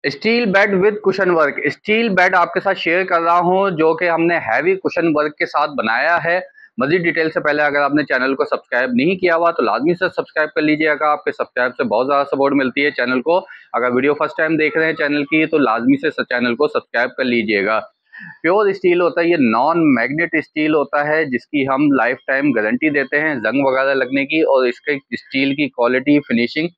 Steel bed with cushion work. Steel bed आपके साथ share कर रहा हूं जो कि हमने हैवी कुशन वर्क के साथ बनाया है। मजीद डिटेल से पहले अगर आपने चैनल को सब्सक्राइब नहीं किया हुआ तो लाजमी से सब्सक्राइब कर लीजिएगा। आपके सब्सक्राइब से बहुत ज़्यादा सपोर्ट मिलती है चैनल को। अगर वीडियो फर्स्ट टाइम देख रहे हैं चैनल की तो लाजमी से चैनल को सब्सक्राइब कर लीजिएगा। प्योर स्टील होता है, ये नॉन मैग्नेट स्टील होता है जिसकी हम लाइफ टाइम गारंटी देते हैं जंग वगैरह लगने की। और इसके स्टील की क्वालिटी फिनिशिंग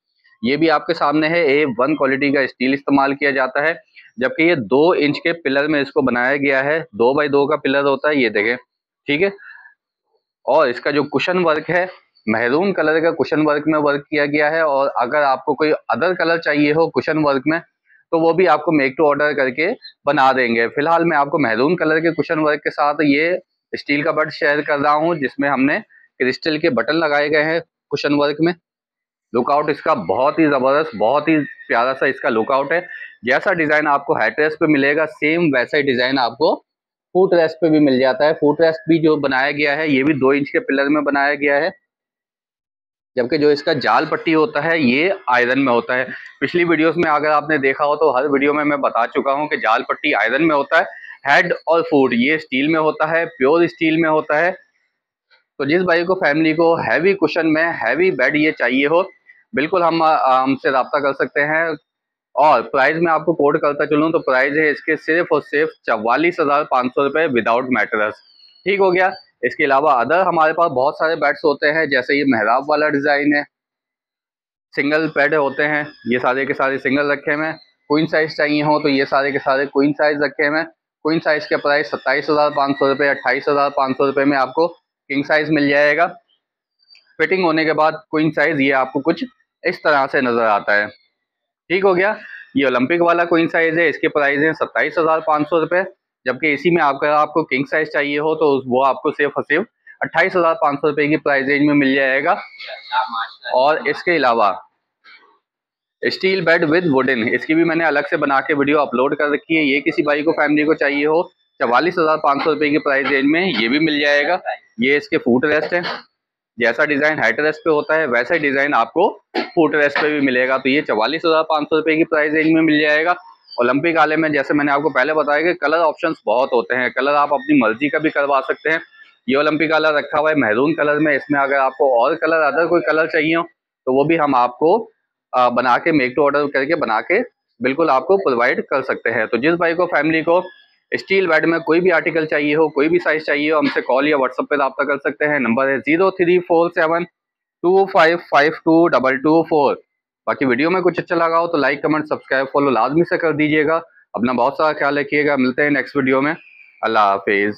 ये भी आपके सामने है। A1 क्वालिटी का स्टील इस्तेमाल किया जाता है, जबकि ये 2 इंच के पिलर में इसको बनाया गया है। 2x2 का पिलर होता है, ये देखें, ठीक है। और इसका जो कुशन वर्क है, मैरून कलर का कुशन वर्क में वर्क किया गया है। और अगर आपको कोई अदर कलर चाहिए हो कुशन वर्क में तो वो भी आपको मेक टू ऑर्डर करके बना देंगे। फिलहाल मैं आपको मैरून कलर के कुशन वर्क के साथ ये स्टील का बेड शेयर कर रहा हूँ जिसमें हमने क्रिस्टल के बटन लगाए गए हैं कुशन वर्क में। लुकआउट इसका बहुत ही जबरदस्त, बहुत ही प्यारा सा इसका लुकआउट है। जैसा डिजाइन आपको हेडरेस्ट पे मिलेगा सेम वैसा ही डिजाइन आपको फुट रेस्ट पे भी मिल जाता है। फुट रेस्ट भी जो बनाया गया है ये भी 2 इंच के पिलर में बनाया गया है, जबकि जो इसका जाल पट्टी होता है ये आयरन में होता है। पिछली वीडियोस में अगर आपने देखा हो तो हर वीडियो में मैं बता चुका हूँ कि जाल पट्टी आयरन में होता है, हेड और फुट ये स्टील में होता है, प्योर स्टील में होता है। तो जिस भाई को फैमिली को हैवी कुशन में हैवी बेड ये चाहिए हो, बिल्कुल हम हमसे रब्ता कर सकते हैं। और प्राइस में आपको कोड करता चलूँ तो प्राइस है इसके सिर्फ और सिर्फ 44,500 रुपये विदाउट मैट्रेस। ठीक हो गया। इसके अलावा अदर हमारे पास बहुत सारे बेड्स होते हैं, जैसे ये मेहराब वाला डिज़ाइन है, सिंगल बेड होते हैं, ये सारे के सारे सिंगल रखे हुए हैं। क्वीन साइज चाहिए हो तो ये सारे के सारे क्वीन साइज रखे हुए हैं। क्वीन साइज का प्राइस 27,500 रुपये, 28,500 रुपये में आपको किंग साइज मिल जाएगा। फिटिंग होने के बाद क्वीन साइज ये आपको कुछ इस तरह से नजर आता है। ठीक हो गया। ये ओलंपिक वाला क्वीन साइज है, इसके प्राइस है 27,500 रुपये। जबकि इसी में आपको किंग साइज चाहिए हो तो वो आपको सिर्फ और सिर्फ 28,500 रुपये की प्राइस रेंज में मिल जाएगा। और इसके अलावा स्टील बेड विद वुडन, इसकी भी मैंने अलग से बना के वीडियो अपलोड कर रखी है। ये किसी भाई को फैमिली को चाहिए हो 44,500 रुपये की प्राइस रेंज में ये भी मिल जाएगा। ये इसके फुट रेस्ट है, जैसा डिजाइन हेड रेस्ट पे होता है वैसा ही डिजाइन आपको फुट रेस्ट पे भी मिलेगा। तो ये 44,500 रुपये की प्राइस रेंज में मिल जाएगा। ओलंपिक वाले में जैसे मैंने आपको पहले बताया कि कलर ऑप्शंस बहुत होते हैं, कलर आप अपनी मर्जी का भी करवा सकते हैं। ये ओलंपिक वाला रखा हुआ है मैरून कलर में, इसमें अगर आपको और कलर अदर कोई कलर चाहिए हो तो वो भी हम आपको बना के मेक टू ऑर्डर करके बना के बिल्कुल आपको प्रोवाइड कर सकते हैं। तो जिस भाई को फैमिली को स्टील बेड में कोई भी आर्टिकल चाहिए हो, कोई भी साइज चाहिए हो, हमसे कॉल या व्हाट्सएप पे रब्ता कर सकते हैं। नंबर है 0347255224। बाकी वीडियो में कुछ अच्छा लगा हो तो लाइक कमेंट सब्सक्राइब फॉलो लाजमी से कर दीजिएगा। अपना बहुत सारा ख्याल रखिएगा। मिलते हैं नेक्स्ट वीडियो में। अल्लाह हाफिज़।